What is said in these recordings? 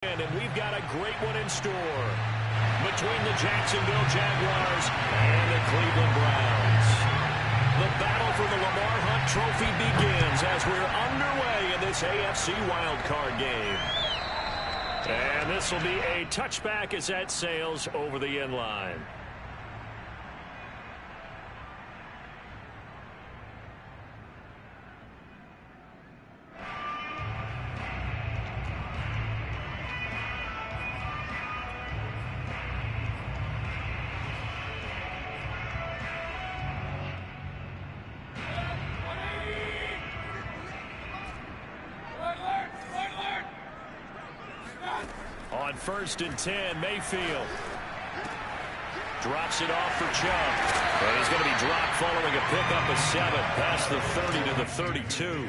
And we've got a great one in store between the Jacksonville Jaguars and the Cleveland Browns. The battle for the Lamar Hunt Trophy begins as we're underway in this AFC wildcard game. And this will be a touchback as that sails over the end line. On 1st and 10, Mayfield drops it off for Chubb. And he's going to be dropped following a pickup of 7 past the 30 to the 32.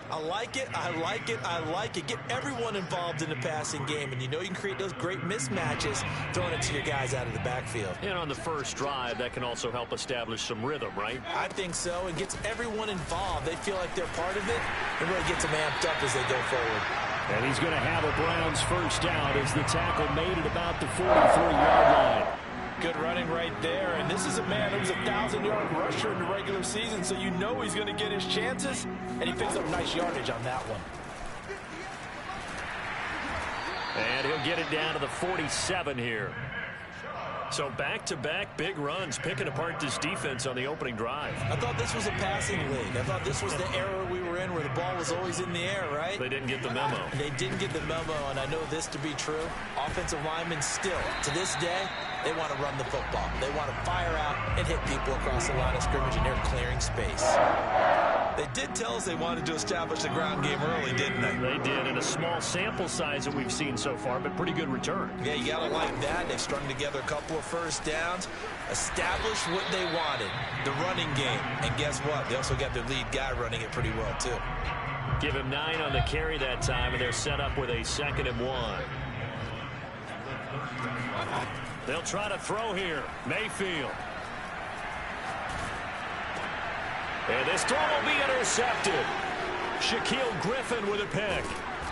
I like it. I like it. I like it. Get everyone involved in the passing game. And you know you can create those great mismatches throwing it to your guys out of the backfield. And on the first drive, that can also help establish some rhythm, right? I think so. And gets everyone involved. They feel like they're part of it and really gets them amped up as they go forward. And he's going to have a Browns first down as the tackle made it about the 43-yard line. Good running right there. And this is a man who was a 1,000-yard rusher in the regular season, so you know he's going to get his chances. And he picks up nice yardage on that one. And he'll get it down to the 47 here. So back-to-back big runs, picking apart this defense on the opening drive. I thought this was a passing league. I thought this was the era we were in where the ball was always in the air, right? They didn't get the memo. They didn't get the memo, and I know this to be true. Offensive linemen still, to this day, they want to run the football. They want to fire out and hit people across the line of scrimmage, and they're clearing space. They did tell us they wanted to establish the ground game early, didn't they? They did, in a small sample size that we've seen so far, but pretty good return. Yeah, you got to like that. They've strung together a couple of first downs, established what they wanted, the running game. And guess what? They also got their lead guy running it pretty well, too. Give him 9 on the carry that time, and they're set up with a 2nd and 1. They'll try to throw here. Mayfield. And this throw will be intercepted. Shaquille Griffin with a pick.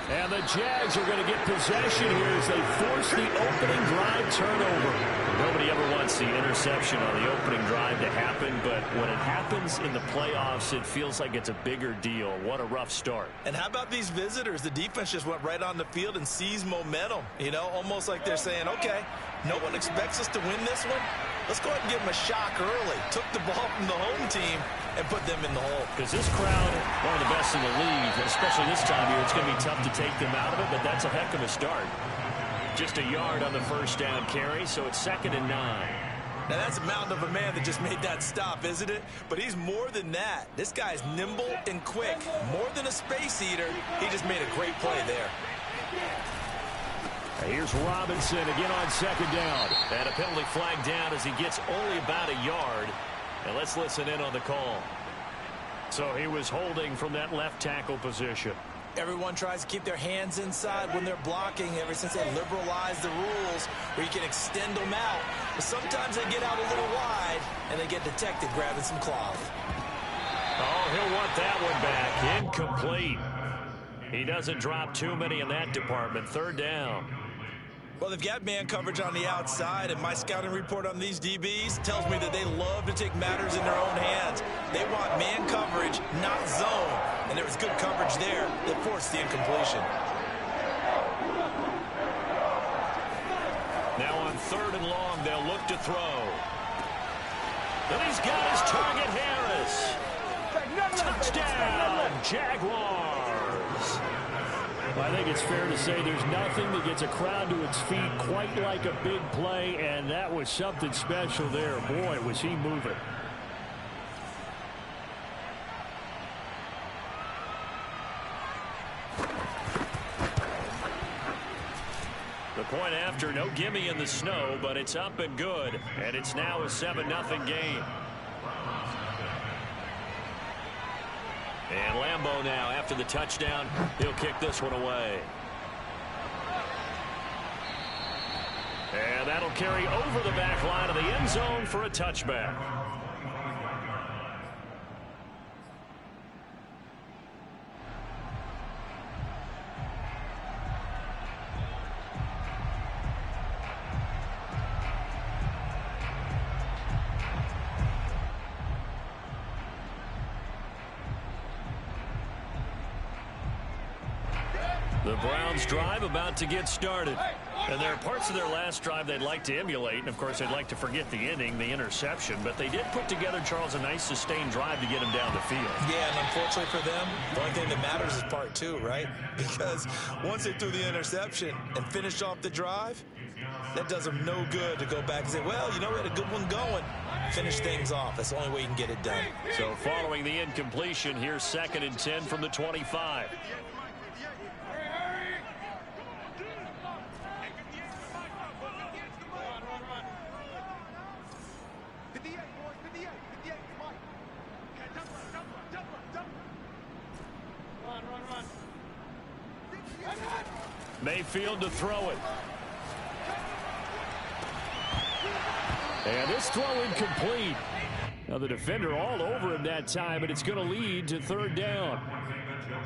And the Jags are going to get possession here as they force the opening drive turnover. Nobody ever wants the interception on the opening drive to happen, but when it happens in the playoffs, it feels like it's a bigger deal. What a rough start. And how about these visitors? The defense just went right on the field and seized momentum. You know, almost like they're saying, okay, no one expects us to win this one. Let's go ahead and give them a shock early. Took the ball from the home team and put them in the hole. Because this crowd, one of the best in the league, especially this time of year, it's going to be tough to take them out of it, but that's a heck of a start. Just a yard on the first down carry, so it's 2nd and 9. Now that's a mountain of a man that just made that stop, isn't it? But he's more than that. This guy's nimble and quick. More than a space eater, he just made a great play there. Here's Robinson again on 2nd down. And a penalty flag down as he gets only about a yard. And let's listen in on the call. So he was holding from that left tackle position. Everyone tries to keep their hands inside when they're blocking ever since they liberalized the rules where you can extend them out. But sometimes they get out a little wide and they get detected grabbing some cloth. Oh, he'll want that one back. Incomplete. He doesn't drop too many in that department. 3rd down. Well, they've got man coverage on the outside, and my scouting report on these DBs tells me that they love to take matters in their own hands. They want man coverage, not zone. And there was good coverage there that forced the incompletion. Now on 3rd and long, they'll look to throw. And he's got his target, Harris. Touchdown, Jaguars. I think it's fair to say there's nothing that gets a crowd to its feet quite like a big play, and that was something special there. Boy, was he moving. The point after, no gimme in the snow, but it's up and good, and it's now a 7-0 game. And Lambeau now, after the touchdown, he'll kick this one away. And that'll carry over the back line of the end zone for a touchback. The Browns drive about to get started. And there are parts of their last drive they'd like to emulate. And, of course, they'd like to forget the ending, the interception. But they did put together, Charles, a nice sustained drive to get him down the field. Yeah, and unfortunately for them, the only thing that matters is part two, right? Because once they threw the interception and finished off the drive, that does them no good to go back and say, well, you know, we had a good one going. Finish things off. That's the only way you can get it done. So following the incompletion, here's 2nd and 10 from the 25. Mayfield to throw it. And this throw incomplete. Now the defender all over him that time, but it's going to lead to 3rd down.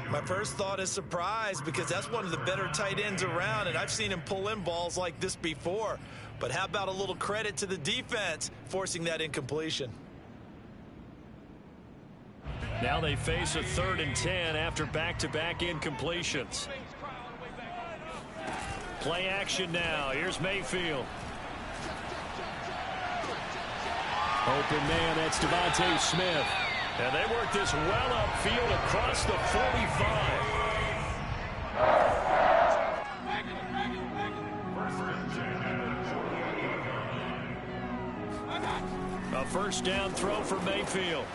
My first thought is surprise, because that's one of the better tight ends around, and I've seen him pull in balls like this before. But how about a little credit to the defense forcing that incompletion? Now they face a 3rd and 10 after back-to-back incompletions. Play action now. Here's Mayfield. Open man, that's Devontae Smith. And they work this well upfield across the 45. A 1st down throw for Mayfield.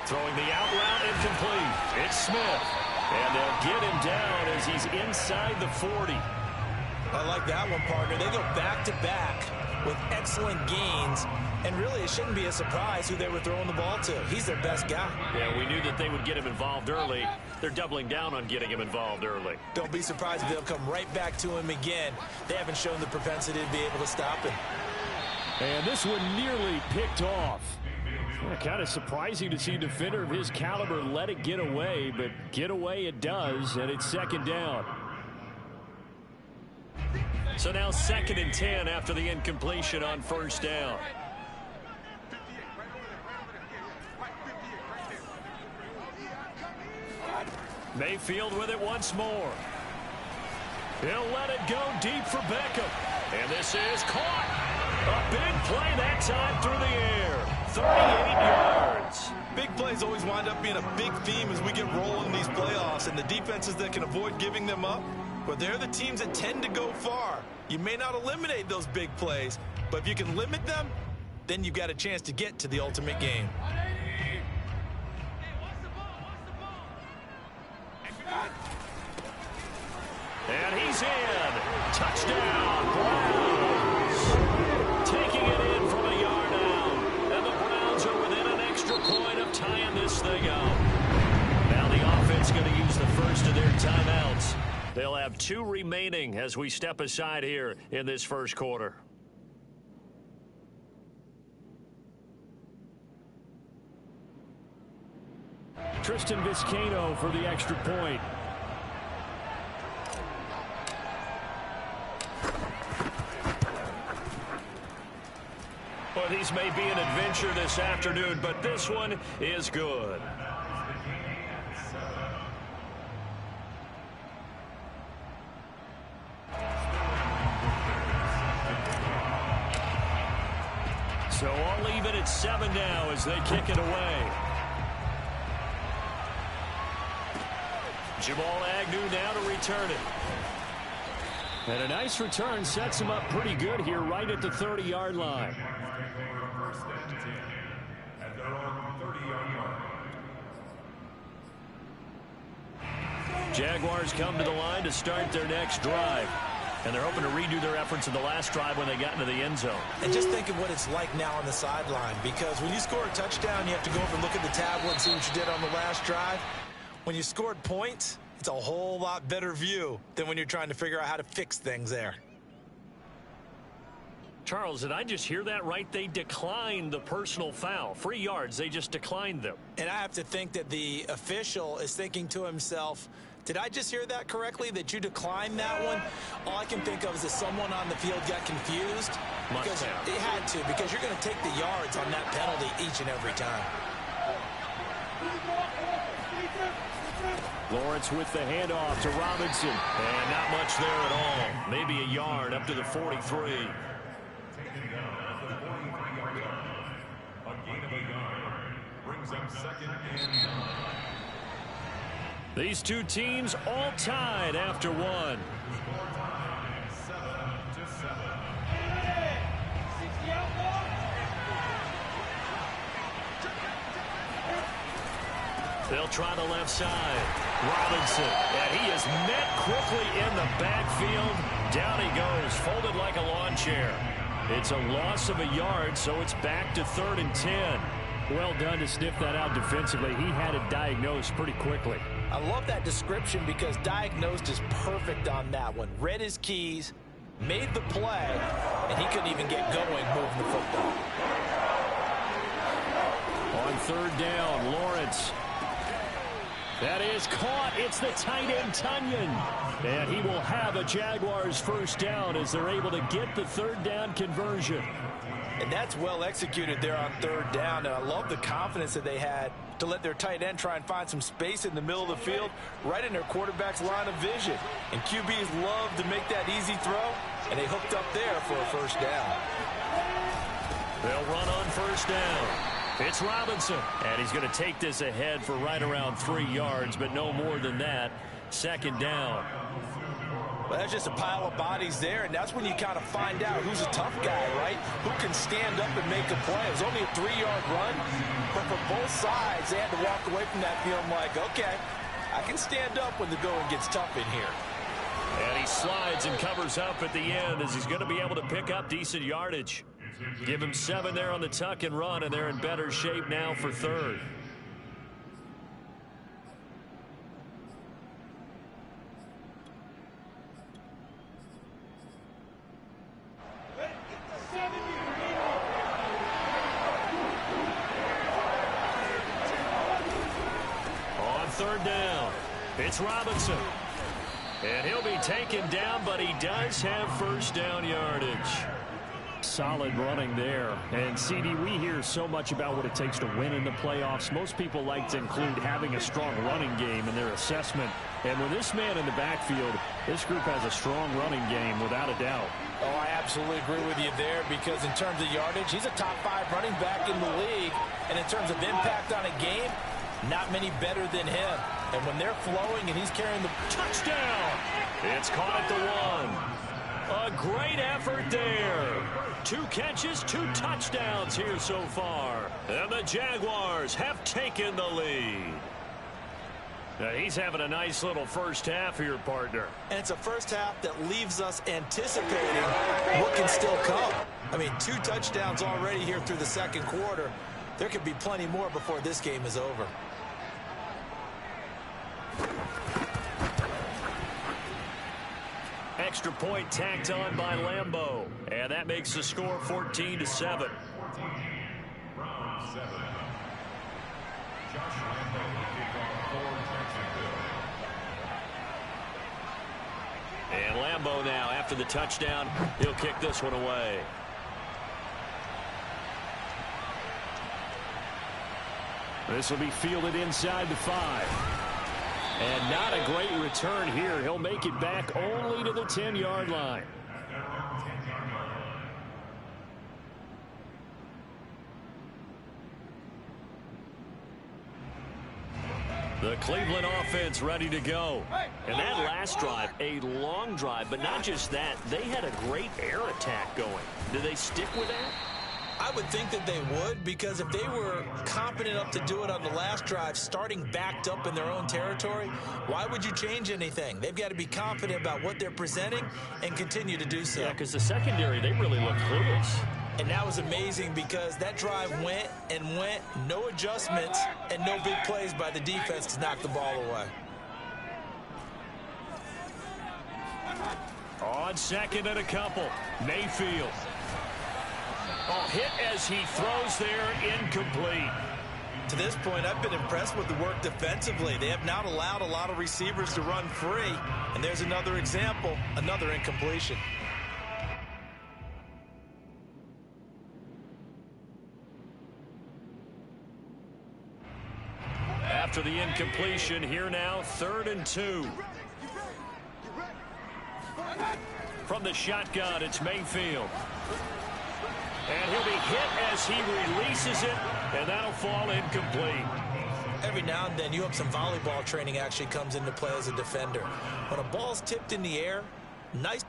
Throwing the out route incomplete. It's Smith. And they'll get him down as he's inside the 40. I like that one, partner. They go back-to-back with excellent gains. And really, it shouldn't be a surprise who they were throwing the ball to. He's their best guy. Yeah, we knew that they would get him involved early. They're doubling down on getting him involved early. Don't be surprised if they'll come right back to him again. They haven't shown the propensity to be able to stop him. And this one nearly picked off. Kind of surprising to see a defender of his caliber let it get away, but get away it does, and it's 2nd down. So now 2nd and 10 after the incompletion on 1st down. Mayfield with it once more. He'll let it go deep for Beckham. And this is caught. A big play that time through the air. 38 yards. Big plays always wind up being a big theme as we get rolling in these playoffs. And the defenses that can avoid giving them up, but they're the teams that tend to go far. You may not eliminate those big plays, but if you can limit them, then you've got a chance to get to the ultimate game. And he's in. Touchdown, Browns. Taking it in from a yard out. And the Browns are within an extra point of tying this thing up. Now the offense going to use the first of their timeouts. They'll have 2 remaining as we step aside here in this 1st quarter. Tristan Vizcaino for the extra point. Well, these may be an adventure this afternoon, but this one is good. So all even at 7 now as they kick it away. Jamal Agnew now to return it. And a nice return sets him up pretty good here right at the 30-yard line. Jaguars come to the line to start their next drive. And they're hoping to redo their efforts in the last drive when they got into the end zone. And just think of what it's like now on the sideline, because when you score a touchdown, you have to go over and look at the tablet and see what you did on the last drive. When you scored points, it's a whole lot better view than when you're trying to figure out how to fix things there. Charles, did I just hear that right? They declined the personal foul. 3 yards, they just declined them. And I have to think that the official is thinking to himself, did I just hear that correctly, that you declined that one? All I can think of is that someone on the field got confused. Because it had to, because you're going to take the yards on that penalty each and every time. Lawrence with the handoff to Robinson. And not much there at all. Maybe a yard up to the 43. These two teams all tied after one. They'll try the left side. Robinson, and he is met quickly in the backfield. Down he goes, folded like a lawn chair. It's a loss of a yard, so it's back to 3rd and 10. Well done to sniff that out defensively. He had it diagnosed pretty quickly. I love that description because diagnosed is perfect on that one. Read his keys, made the play, and he couldn't even get going moving the football. On 3rd down, Lawrence. That is caught. It's the tight end, Tunyon. And he will have a Jaguars first down as they're able to get the 3rd down conversion. And that's well executed there on 3rd down. And I love the confidence that they had to let their tight end try and find some space in the middle of the field, right in their quarterback's line of vision. And QBs love to make that easy throw, and they hooked up there for a first down. They'll run on 1st down. It's Robinson, and he's going to take this ahead for right around 3 yards, but no more than that. 2nd down. Well, that's just a pile of bodies there, and that's when you kind of find out who's a tough guy, right? Who can stand up and make a play. It was only a 3-yard run, but for both sides, they had to walk away from that field like, okay, I can stand up when the going gets tough in here. And he slides and covers up at the end as he's going to be able to pick up decent yardage. Give him 7 there on the tuck and run, and they're in better shape now for 3rd. On 3rd down, it's Robinson. And he'll be taken down, but he does have first down yardage. Solid running there. And, CD, we hear so much about what it takes to win in the playoffs. Most people like to include having a strong running game in their assessment. And with this man in the backfield, this group has a strong running game without a doubt. Oh, I absolutely agree with you there because in terms of yardage, he's a top 5 running back in the league. And in terms of impact on a game, not many better than him. And when they're flowing and he's carrying the touchdown, it's caught at the 1. A great effort there. 2 catches, 2 touchdowns here so far. And the Jaguars have taken the lead. Now he's having a nice little first half here, partner. And it's a first half that leaves us anticipating what can still come. I mean, 2 touchdowns already here through the 2nd quarter. There could be plenty more before this game is over. Extra point tacked on by Lambeau. And that makes the score 14-7. And Lambeau now, after the touchdown, he'll kick this one away. This will be fielded inside the 5. And not a great return here. He'll make it back only to the 10-yard line. The Cleveland offense ready to go. And that last drive, a long drive, but not just that. They had a great air attack going. Do they stick with that? I would think that they would, because if they were competent enough to do it on the last drive, starting backed up in their own territory, why would you change anything? They've got to be confident about what they're presenting and continue to do so. Yeah, because the secondary, they really look clueless. And that was amazing because that drive went and went, no adjustments, and no big plays by the defense to knock the ball away. On 2nd and a couple, Mayfield. Oh, hit as he throws there, incomplete. To this point, I've been impressed with the work defensively. They have not allowed a lot of receivers to run free. And there's another example, another incompletion. after the incompletion. Here now, 3rd and 2. From the shotgun, it's Mayfield. And he'll be hit as he releases it, and that'll fall incomplete. Every now and then, you hope some volleyball training actually comes into play as a defender. When a ball's tipped in the air, nice.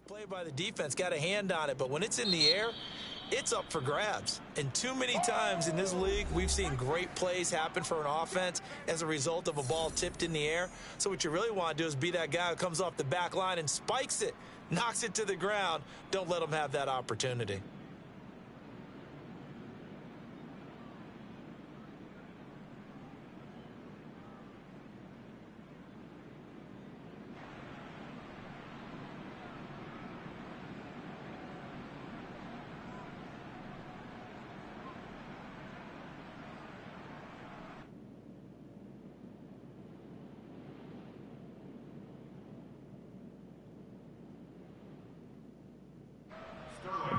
Play by the defense, got a hand on it, but when it's in the air, it's up for grabs. And too many times in this league, we've seen great plays happen for an offense as a result of a ball tipped in the air. So what you really want to do is be that guy who comes off the back line and spikes it, knocks it to the ground. Don't let them have that opportunity.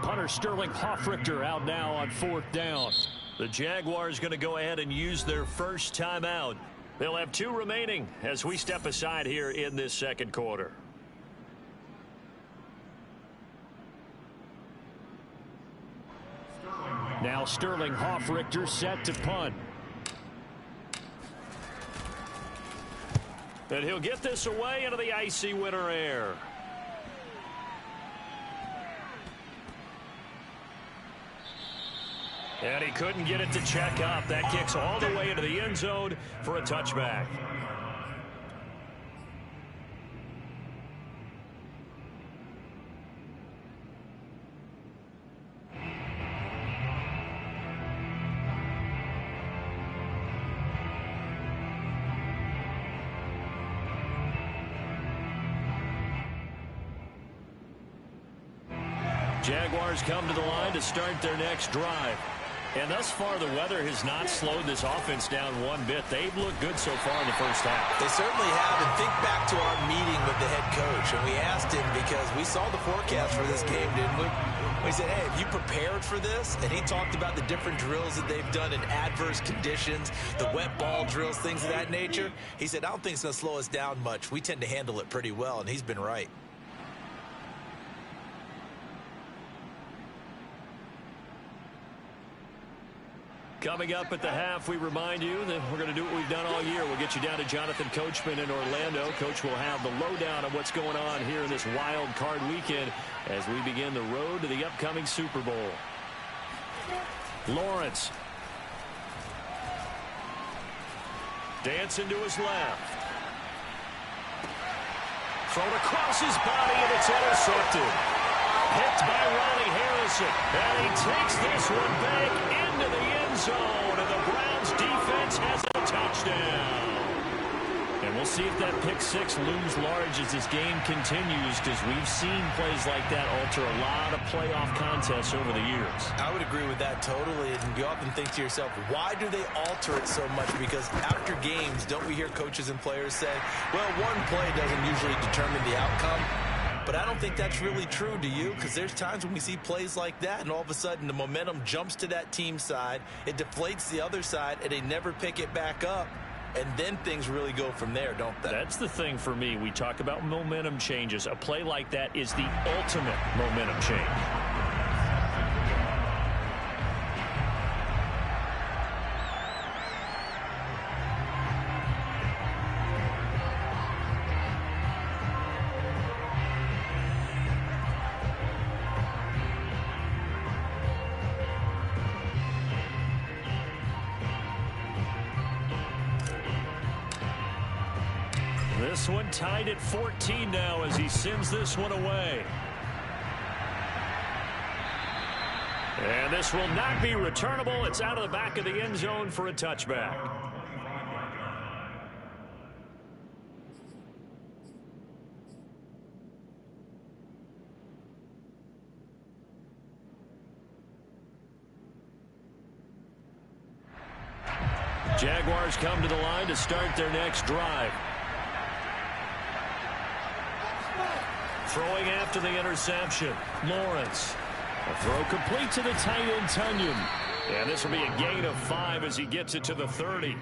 Punter Sterling Hoffrichter out now on 4th down. The Jaguars going to go ahead and use their first timeout. They'll have 2 remaining as we step aside here in this second quarter. Now Sterling Hoffrichter set to punt. And he'll get this away into the icy winter air. And he couldn't get it to check up. That kicks all the way into the end zone for a touchback. Jaguars come to the line to start their next drive. And thus far, the weather has not slowed this offense down one bit. They've looked good so far in the first half. They certainly have. And think back to our meeting with the head coach. And we asked him because we saw the forecast for this game, didn't we? We said, hey, have you prepared for this? And he talked about the different drills that they've done in adverse conditions, the wet ball drills, things of that nature. He said, I don't think it's going to slow us down much. We tend to handle it pretty well, and he's been right. Coming up at the half, we remind you that we're going to do what we've done all year. We'll get you down to Jonathan Coachman in Orlando. Coach will have the lowdown on what's going on here in this wild card weekend as we begin the road to the upcoming Super Bowl. Lawrence. Dancing to his left. Thrown across his body, and it's intercepted. Picked by Ronnie Harrison. And he takes this one back into the end zone. And the Browns defense has a touchdown. And we'll see if that pick six looms large as this game continues, because we've seen plays like that alter a lot of playoff contests over the years. I would agree with that totally. And you often think to yourself, why do they alter it so much? Because after games, don't we hear coaches and players say, well, one play doesn't usually determine the outcome. But I don't think that's really true, do you? Because there's times when we see plays like that, and all of a sudden the momentum jumps to that team side, it deflates the other side, and they never pick it back up. And then things really go from there, don't they? That's the thing for me. We talk about momentum changes. A play like that is the ultimate momentum change. This one tied at 14 now as he sends this one away. And this will not be returnable. It's out of the back of the end zone for a touchback. Jaguars come to the line to start their next drive. Throwing after the interception, Lawrence. A throw complete to the tight end, Tunyon. And this will be a gain of 5 as he gets it to the 30.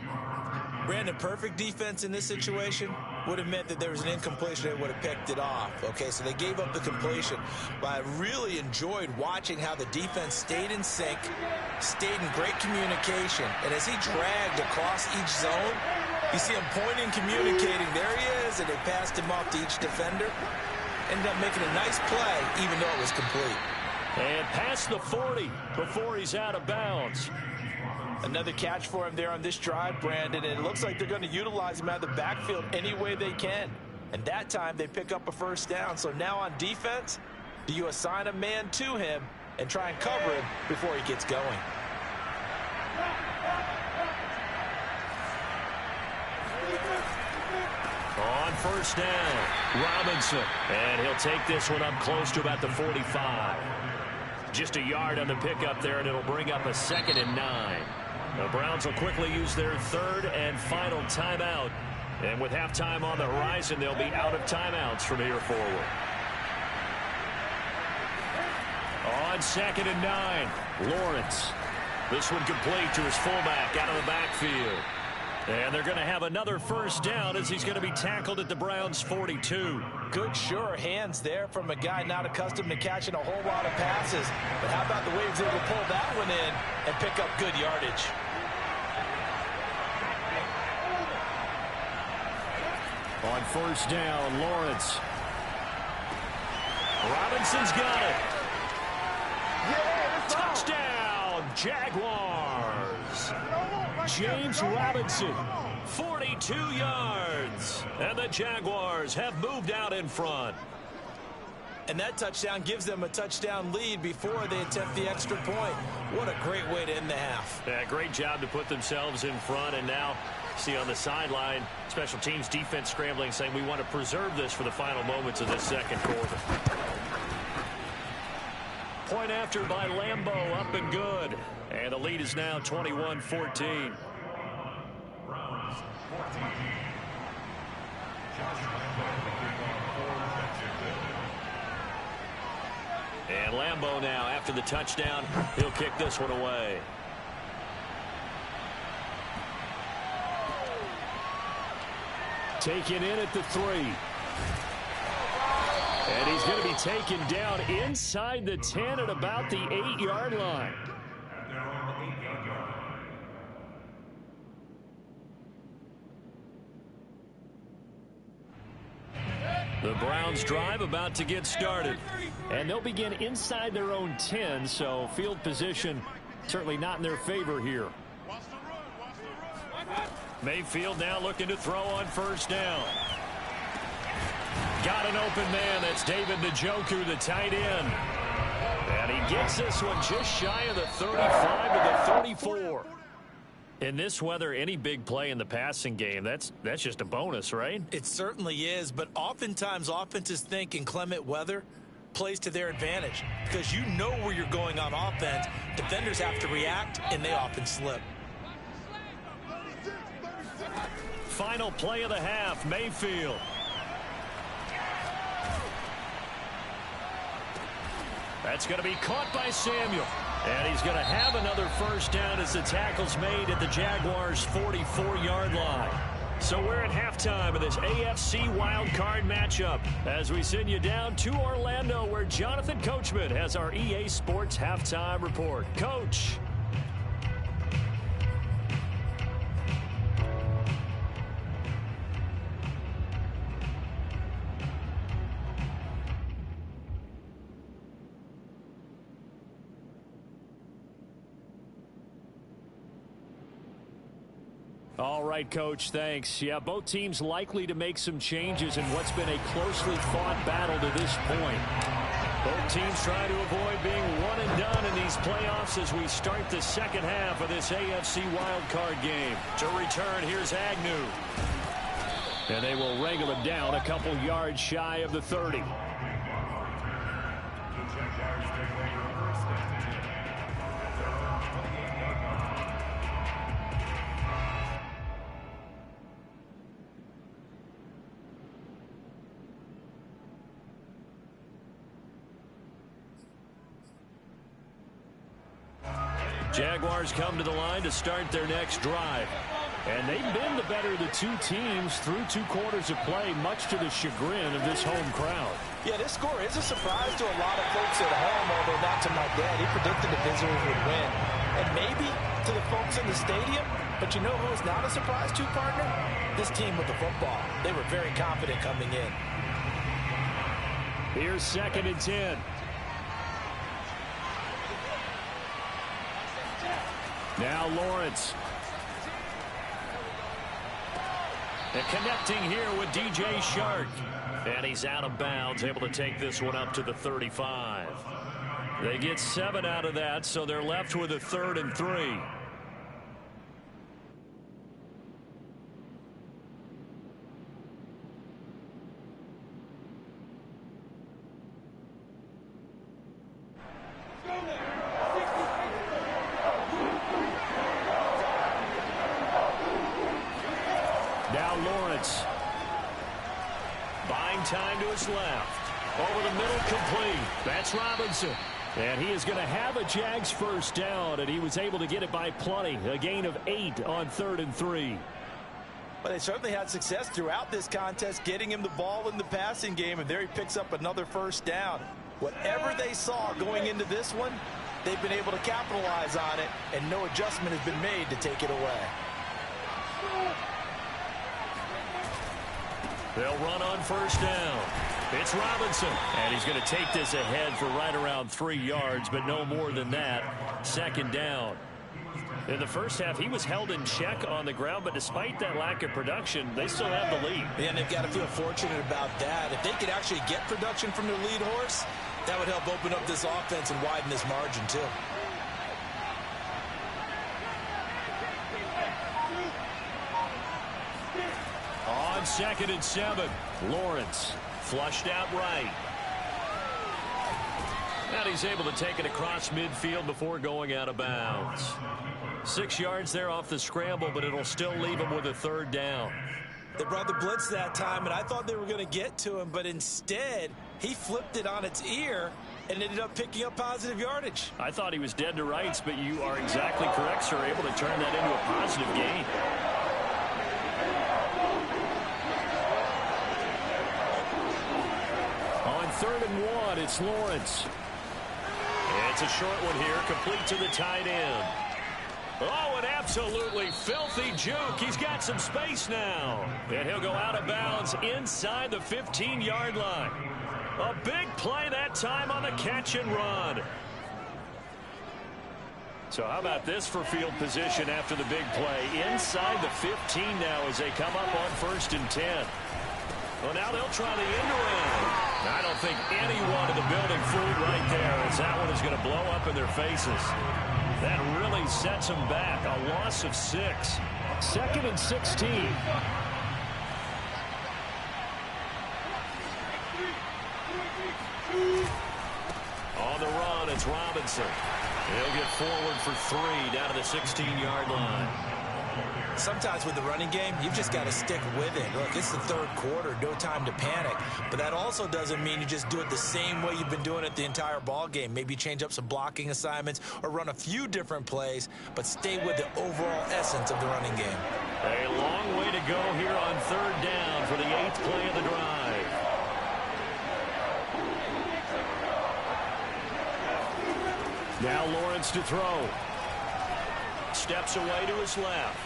Brandon, perfect defense in this situation would have meant that there was an incompletion. They would have picked it off. Okay, so they gave up the completion. But I really enjoyed watching how the defense stayed in sync, stayed in great communication. And as he dragged across each zone, you see him pointing, communicating. There he is, and they passed him off to each defender. Ended up making a nice play, even though it was complete. And past the 40 before he's out of bounds. Another catch for him there on this drive, Brandon. And it looks like they're going to utilize him out of the backfield any way they can. And that time they pick up a first down. So now on defense, do you assign a man to him and try and cover him before he gets going? On first down, Robinson. And he'll take this one up close to about the 45. Just a yard on the pickup there, and it'll bring up a 2nd and 9. The Browns will quickly use their 3rd and final timeout. And with halftime on the horizon, they'll be out of timeouts from here forward. On 2nd and 9, Lawrence. This one complete to his fullback out of the backfield. And they're going to have another first down as he's going to be tackled at the Browns' 42. Good, sure hands there from a guy not accustomed to catching a whole lot of passes. But how about the way he was able to pull that one in and pick up good yardage? On first down, Lawrence. Robinson's got it. Touchdown, Jaguars. James Robinson, 42 yards. And the Jaguars have moved out in front. And that touchdown gives them a touchdown lead before they attempt the extra point. What a great way to end the half. Yeah, great job to put themselves in front. And now, see on the sideline, special teams defense scrambling, saying we want to preserve this for the final moments of this second quarter. Point after by Lambeau, up and good. And the lead is now 21-14. And Lambeau now, after the touchdown, he'll kick this one away. Taken in at the 3. And he's going to be taken down inside the 10 at about the 8-yard line. The Browns drive about to get started. And they'll begin inside their own 10, so field position certainly not in their favor here. Mayfield now looking to throw on first down. Got an open man. That's David Njoku, the tight end. And he gets this one just shy of the 35 to the 34. In this weather, any big play in the passing game, that's just a bonus, right? It certainly is, but oftentimes offenses think inclement weather plays to their advantage because you know where you're going on offense. Defenders have to react, and they often slip. Final play of the half, Mayfield. That's going to be caught by Samuel. And he's going to have another first down as the tackle's made at the Jaguars' 44-yard line. So we're at halftime of this AFC wildcard matchup as we send you down to Orlando where Jonathan Coachman has our EA Sports halftime report. Coach. All right, Coach, thanks. Yeah, both teams likely to make some changes in what's been a closely fought battle to this point. Both teams trying to avoid being one and done in these playoffs as we start the second half of this AFC wildcard game. To return, here's Agnew. And they will wrangle him down a couple yards shy of the 30. Jaguars come to the line to start their next drive. And they've been the better of the two teams through 2 quarters of play, much to the chagrin of this home crowd. Yeah, this score is a surprise to a lot of folks at home, although not to my dad. He predicted the visitors would win. And maybe to the folks in the stadium, but you know who is not a surprise to, partner? This team with the football. They were very confident coming in. Here's 2nd and 10. Now Lawrence. And connecting here with DJ Shark. And he's out of bounds, able to take this one up to the 35. They get 7 out of that, so they're left with a 3rd and 3. Now Lawrence. Buying time to his left. Over the middle, complete. That's Robinson. And he is going to have a Jags first down, and he was able to get it by plenty. A gain of 8 on 3rd and 3. But they certainly had success throughout this contest, getting him the ball in the passing game, and there he picks up another first down. Whatever they saw going into this one, they've been able to capitalize on it, and no adjustment has been made to take it away. They'll run on first down. It's Robinson. And he's going to take this ahead for right around 3 yards, but no more than that. 2nd down. In the first half, he was held in check on the ground, but despite that lack of production, they still have the lead. And they've got to feel fortunate about that. If they could actually get production from their lead horse, that would help open up this offense and widen this margin, too. On 2nd and 7, Lawrence flushed out right. And he's able to take it across midfield before going out of bounds. 6 yards there off the scramble, but it'll still leave him with a third down. They brought the blitz that time, and I thought they were going to get to him, but instead he flipped it on its ear and ended up picking up positive yardage. I thought he was dead to rights, but you are exactly correct, sir. Able to turn that into a positive gain. On 3rd and 1, it's Lawrence. It's a short one here, complete to the tight end. Oh, an absolutely filthy juke. He's got some space now. And he'll go out of bounds inside the 15-yard line. A big play that time on the catch and run. So how about this for field position after the big play? Inside the 15 now as they come up on 1st and 10. Well, now they'll try the end around. I don't think anyone in the building fooled right there, as that one is going to blow up in their faces. That really sets them back. A loss of 6. 2nd and 16. On the run, it's Robinson. He'll get forward for 3 down to the 16-yard line. Sometimes with the running game, you've just got to stick with it. Look, it's the 3rd quarter, no time to panic. But that also doesn't mean you just do it the same way you've been doing it the entire ball game. Maybe change up some blocking assignments or run a few different plays, but stay with the overall essence of the running game. A long way to go here on 3rd down for the 8th play of the drive. Now Lawrence to throw. Steps away to his left.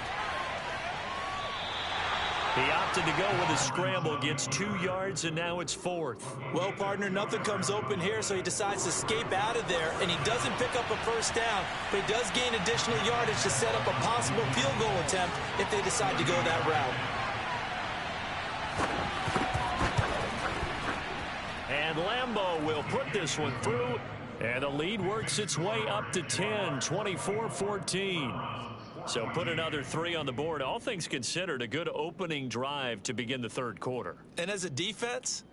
He opted to go with a scramble, gets 2 yards, and now it's 4th. Well, partner, nothing comes open here, so he decides to escape out of there, and he doesn't pick up a first down, but he does gain additional yardage to set up a possible field goal attempt if they decide to go that route. And Lambeau will put this one through, and the lead works its way up to 10, 24-14. So put another 3 on the board. All things considered, a good opening drive to begin the 3rd quarter. And as a defense,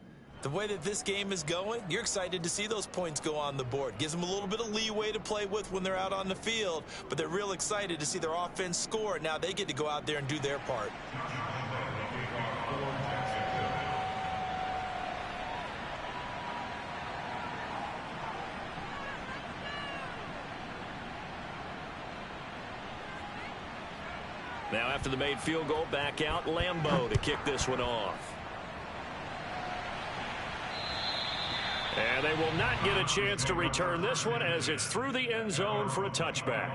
the way that this game is going, you're excited to see those points go on the board. Gives them a little bit of leeway to play with when they're out on the field, but they're real excited to see their offense score. Now they get to go out there and do their part. Now after the made field goal, back out Lambeau to kick this one off. And they will not get a chance to return this one as it's through the end zone for a touchback.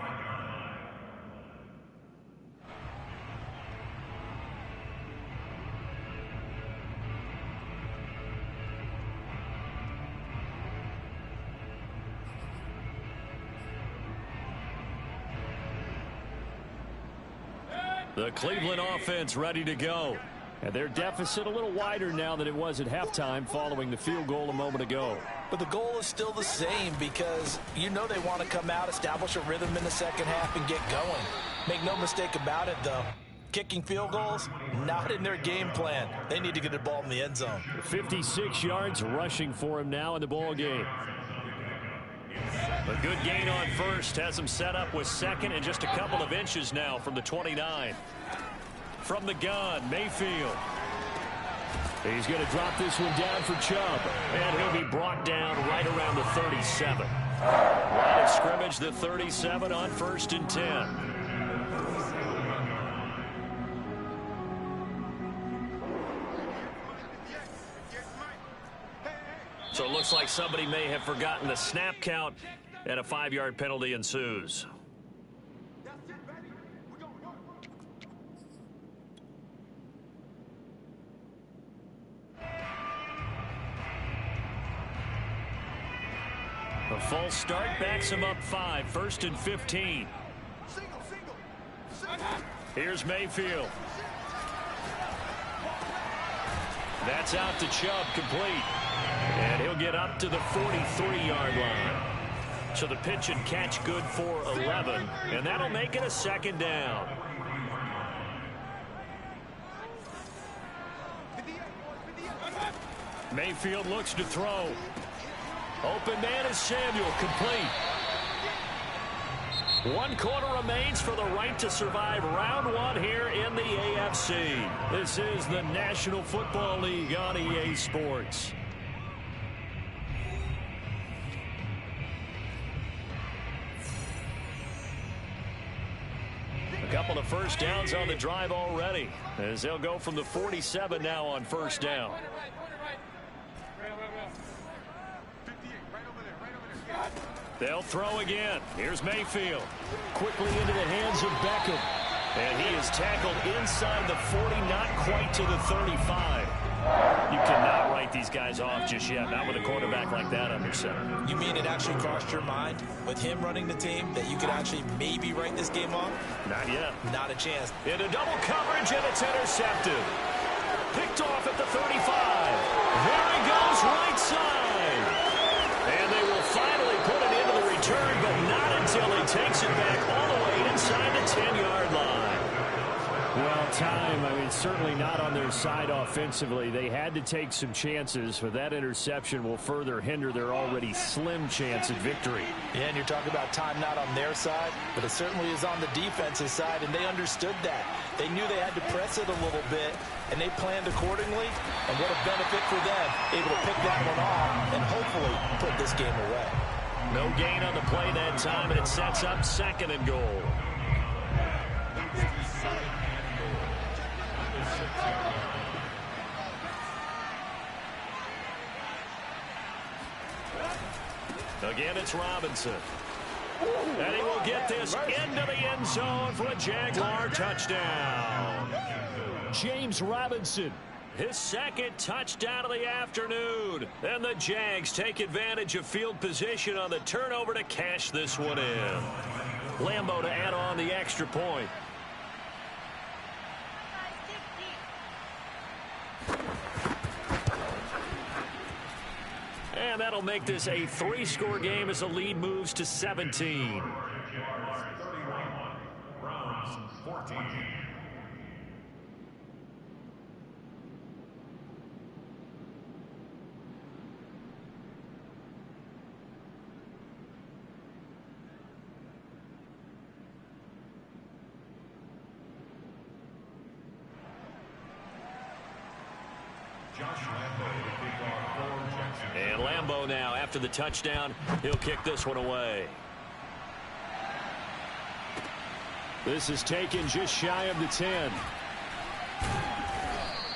The Cleveland offense ready to go. And their deficit a little wider now than it was at halftime following the field goal a moment ago. But the goal is still the same because you know they want to come out, establish a rhythm in the second half, and get going. Make no mistake about it, though. Kicking field goals, not in their game plan. They need to get the ball in the end zone. 56 yards rushing for him now in the ball game. A good gain on first has him set up with 2nd and just a couple of inches now from the 29. From the gun, Mayfield. He's going to drop this one down for Chubb, and he'll be brought down right around the 37. Line of scrimmage, the 37 on 1st and 10. So it looks like somebody may have forgotten the snap count, and a 5-yard penalty ensues. A false start backs him up 5, 1st and 15. Here's Mayfield. That's out to Chubb, complete. And he'll get up to the 43-yard line. So the pitch and catch good for 11, and that'll make it a 2nd down. Mayfield looks to throw. Open man is Samuel, complete. 1 quarter remains for the right to survive round 1 here in the AFC. This is the National Football League on EA Sports. A couple of first downs on the drive already, as they'll go from the 47 now on first down. They'll throw again. Here's Mayfield. Quickly into the hands of Beckham. And he is tackled inside the 40, not quite to the 35. You cannot write these guys off just yet, not with a quarterback like that under center. You mean it actually crossed your mind with him running the team that you could actually maybe write this game off? Not yet. Not a chance. Into double coverage, and it's intercepted. Picked off at the 35. There he goes, right side. And they will finally put it into the return, but not until he takes it back all the way inside the 10-yard line. Well, certainly not on their side offensively. They had to take some chances, but that interception will further hinder their already slim chance at victory. Yeah, and you're talking about time not on their side, but it certainly is on the defensive side, and they understood that. They knew they had to press it a little bit, and they planned accordingly, and what a benefit for them, able to pick that one off and hopefully put this game away. No gain on the play that time, and it sets up 2nd and goal. Again, it's Robinson. And he will get this into the end zone for a Jaguar touchdown. James Robinson, his 2nd touchdown of the afternoon. And the Jags take advantage of field position on the turnover to cash this one in. Lambo to add on the extra point. And that'll make this a 3-score game as the lead moves to 17. And Lambo now, after the touchdown, he'll kick this one away. This is taken just shy of the 10.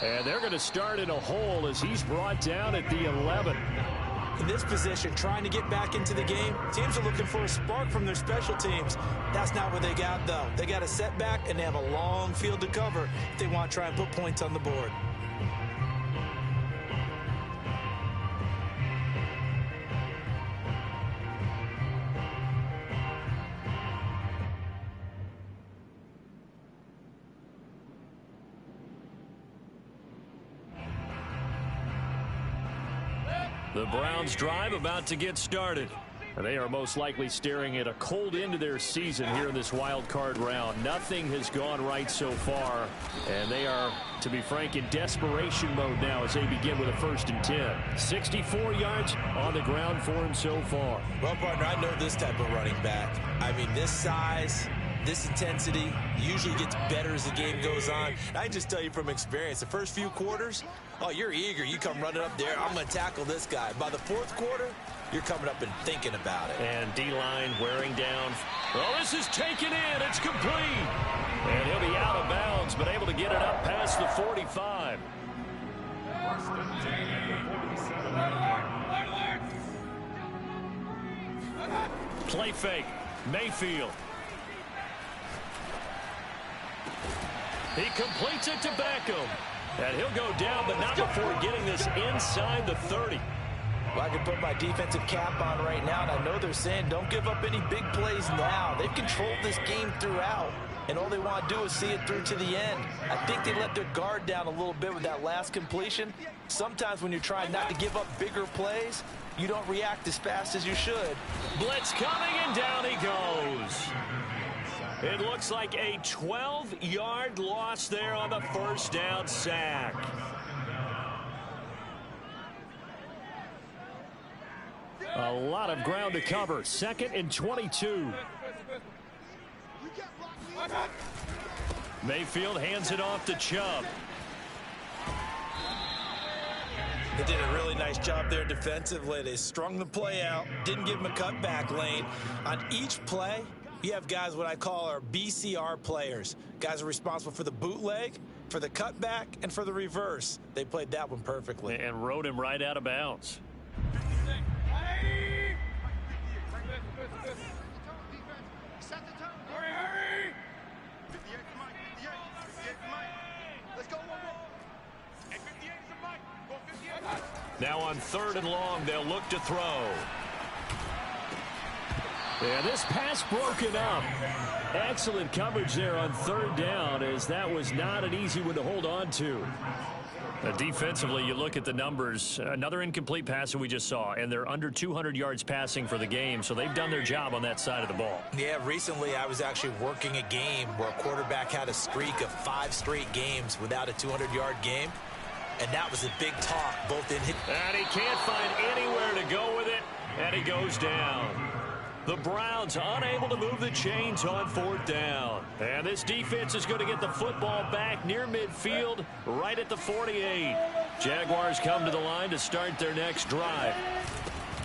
And they're going to start in a hole as he's brought down at the 11. In this position, trying to get back into the game, teams are looking for a spark from their special teams. That's not what they got, though. They got a setback, and they have a long field to cover if they want to try and put points on the board. The Browns drive about to get started. They are most likely staring at a cold end to their season here in this wild card round. Nothing has gone right so far, and they are, to be frank, in desperation mode now as they begin with a 1st and 10. 64 yards on the ground for him so far. Well, partner, I know this type of running back. I mean, this size, this intensity usually gets better as the game goes on. I can just tell you from experience, the first few quarters, oh, you're eager. You come running up there, I'm going to tackle this guy. By the 4th quarter, you're coming up and thinking about it. And D-line wearing down. Well, this is taken in. It's complete. And he'll be out of bounds, but able to get it up past the 45. Play fake. Mayfield. He completes it to Beckham. And he'll go down, but not before getting this inside the 30. Well, I can put my defensive cap on right now, and I know they're saying don't give up any big plays now. They've controlled this game throughout, and all they want to do is see it through to the end. I think they let their guard down a little bit with that last completion. Sometimes when you're trying not to give up bigger plays, you don't react as fast as you should. Blitz coming, and down he goes. It looks like a 12-yard loss there on the 1st down sack. A lot of ground to cover. 2nd and 22. Mayfield hands it off to Chubb. They did a really nice job there defensively. They strung the play out, didn't give him a cutback lane. On each play, you have guys what I call our BCR players. Guys are responsible for the bootleg, for the cutback, and for the reverse. They played that one perfectly. And rode him right out of bounds. Now on 3rd and long, they'll look to throw. Yeah, this pass broken up. Excellent coverage there on 3rd down, as that was not an easy one to hold on to. Defensively, you look at the numbers. Another incomplete pass that we just saw, and they're under 200 yards passing for the game, so they've done their job on that side of the ball. Yeah, recently I was actually working a game where a quarterback had a streak of 5 straight games without a 200-yard game. And that was a big talk, both in his... And he can't find anywhere to go with it, and he goes down. The Browns unable to move the chains on 4th down. And this defense is going to get the football back near midfield, right at the 48. Jaguars come to the line to start their next drive.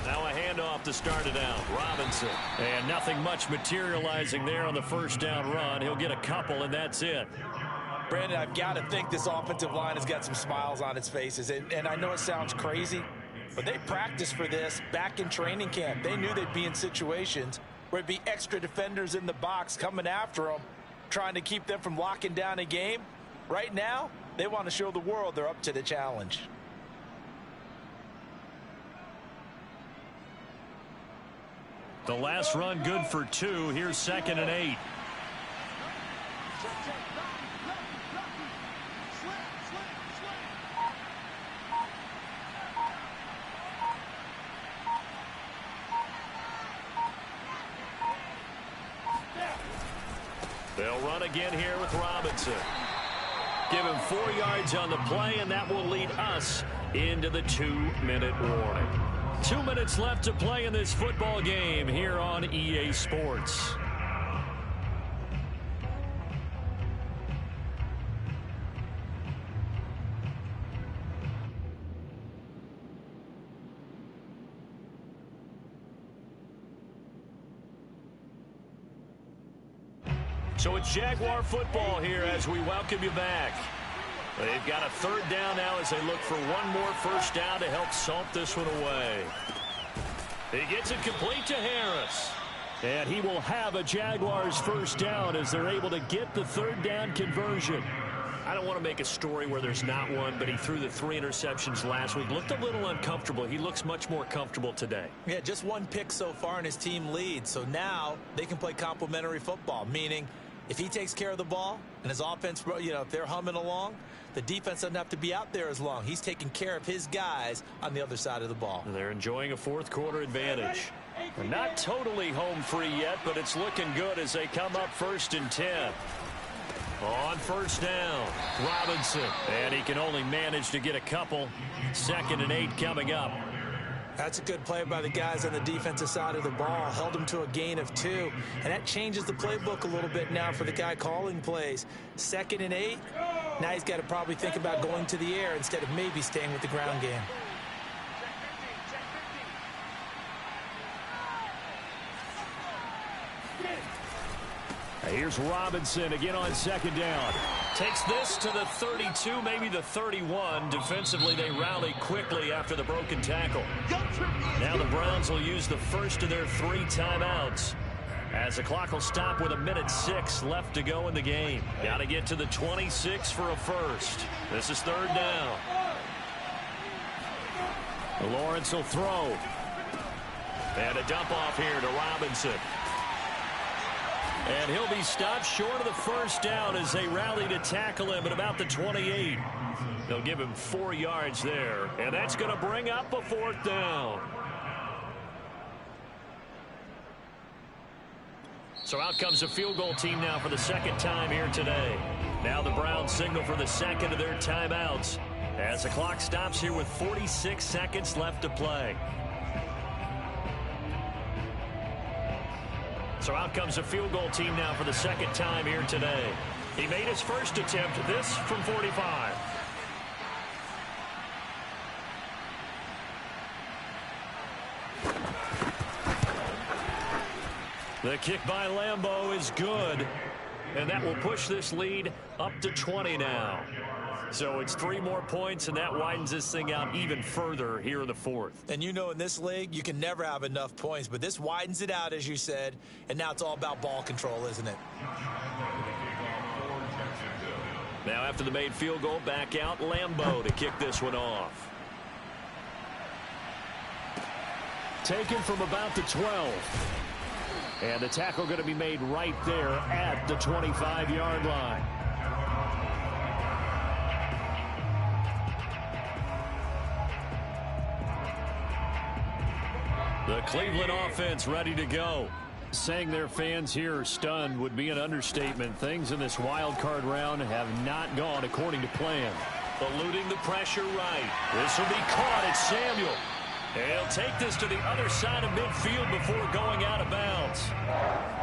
Now a handoff to start it out. Robinson. And nothing much materializing there on the 1st down run. He'll get a couple, and that's it. Brandon, I've got to think this offensive line has got some smiles on its faces. And I know it sounds crazy, but they practiced for this back in training camp. They knew they'd be in situations where it'd be extra defenders in the box coming after them, trying to keep them from locking down a game. Right now, they want to show the world they're up to the challenge. The last run good for 2. Here's 2nd and 8. They'll run again here with Robinson. Give him 4 yards on the play, and that will lead us into the 2-minute warning. 2 minutes left to play in this football game here on EA Sports. So it's Jaguar football here as we welcome you back. They've got a 3rd down now as they look for one more 1st down to help salt this one away. He gets it complete to Harris. And he will have a Jaguars 1st down as they're able to get the 3rd down conversion. I don't want to make a story where there's not one, but he threw the 3 interceptions last week. Looked a little uncomfortable. He looks much more comfortable today. Yeah, just 1 pick so far and his team leads. So now they can play complementary football, meaning if he takes care of the ball and his offense, if they're humming along, the defense doesn't have to be out there as long. He's taking care of his guys on the other side of the ball. They're enjoying a 4th quarter advantage. They're not totally home free yet, but it's looking good as they come up 1st and 10. On 1st down, Robinson. And he can only manage to get a couple. 2nd and 8 coming up. That's a good play by the guys on the defensive side of the ball. Held him to a gain of 2. And that changes the playbook a little bit now for the guy calling plays. 2nd and 8. Now he's got to probably think about going to the air instead of maybe staying with the ground game. Here's Robinson again on 2nd down. Takes this to the 32, maybe the 31. Defensively, they rally quickly after the broken tackle. Now the Browns will use the first of their 3 timeouts, as the clock will stop with 1:06 left to go in the game. Got to get to the 26 for a 1st. This is 3rd down. Lawrence will throw. And a dump off here to Robinson. And he'll be stopped short of the 1st down as they rally to tackle him at about the 28. They'll give him 4 yards there. And that's going to bring up a 4th down. So out comes the field goal team now for the 2nd time here today. Now the Browns signal for the 2nd of their timeouts as the clock stops here with 46 seconds left to play. So out comes a field goal team now for the second time here today. He made his first attempt, this from 45. The kick by Lambeau is good, and that will push this lead up to 20 now. So it's 3 more points, and that widens this thing out even further here in the fourth. And you know, in this league, you can never have enough points, but this widens it out, as you said, and now it's all about ball control, isn't it? Now after the made field goal, back out Lambeau to kick this one off. Taken from about the 12. And the tackle going to be made right there at the 25-yard line. The Cleveland offense ready to go. Saying their fans here are stunned would be an understatement. Things in this wild card round have not gone according to plan. Eluding the pressure right. This will be caught. It's Samuel. He'll take this to the other side of midfield before going out of bounds.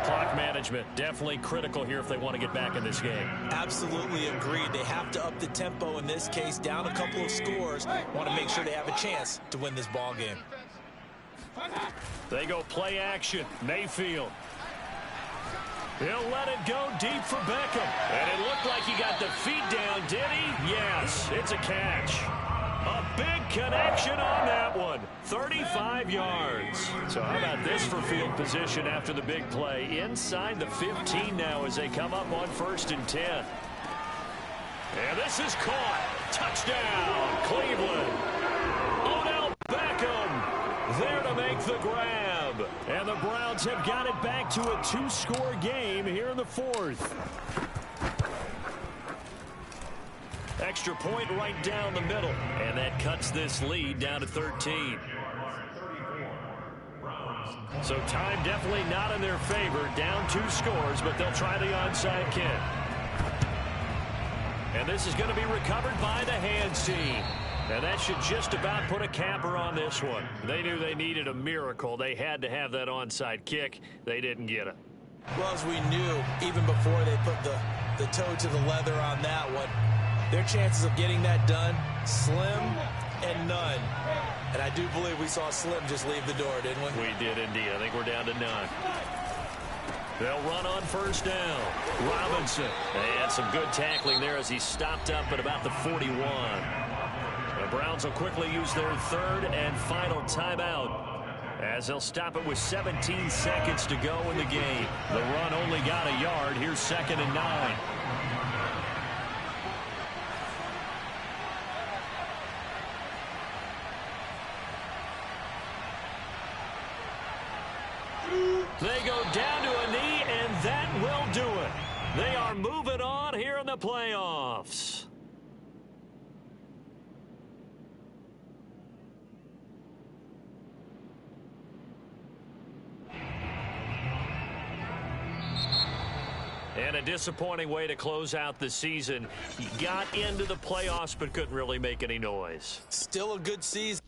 Clock management definitely critical here if they want to get back in this game. Absolutely agreed. They have to up the tempo in this case, down a couple of scores. Want to make sure they have a chance to win this ball game. They go play action. Mayfield. He'll let it go deep for Beckham. And it looked like he got the feet down, did he? Yes, it's a catch. A big connection on that one. 35 yards. So how about this for field position after the big play? Inside the 15 now as they come up on 1st and 10. And this is caught. Touchdown, Cleveland. Odell Beckham there to make the grab. And the Browns have got it back to a 2-score game here in the fourth. Extra point right down the middle. And that cuts this lead down to 13. So time definitely not in their favor. Down 2 scores, but they'll try the onside kick. And this is going to be recovered by the hands team. And that should just about put a capper on this one. They knew they needed a miracle. They had to have that onside kick. They didn't get it. Well, as we knew, even before they put the toe to the leather on that one, their chances of getting that done, slim and none. And I do believe we saw Slim just leave the door, didn't we? We did indeed. I think we're down to none. They'll run on 1st down. Robinson. And some good tackling there as he stopped up at about the 41. The Browns will quickly use their 3rd and final timeout as they'll stop it with 17 seconds to go in the game. The run only got a yard. Here's 2nd and 9. They go down to a knee, and that will do it. They are moving on here in the playoffs. And a disappointing way to close out the season. He got into the playoffs but couldn't really make any noise. Still a good season.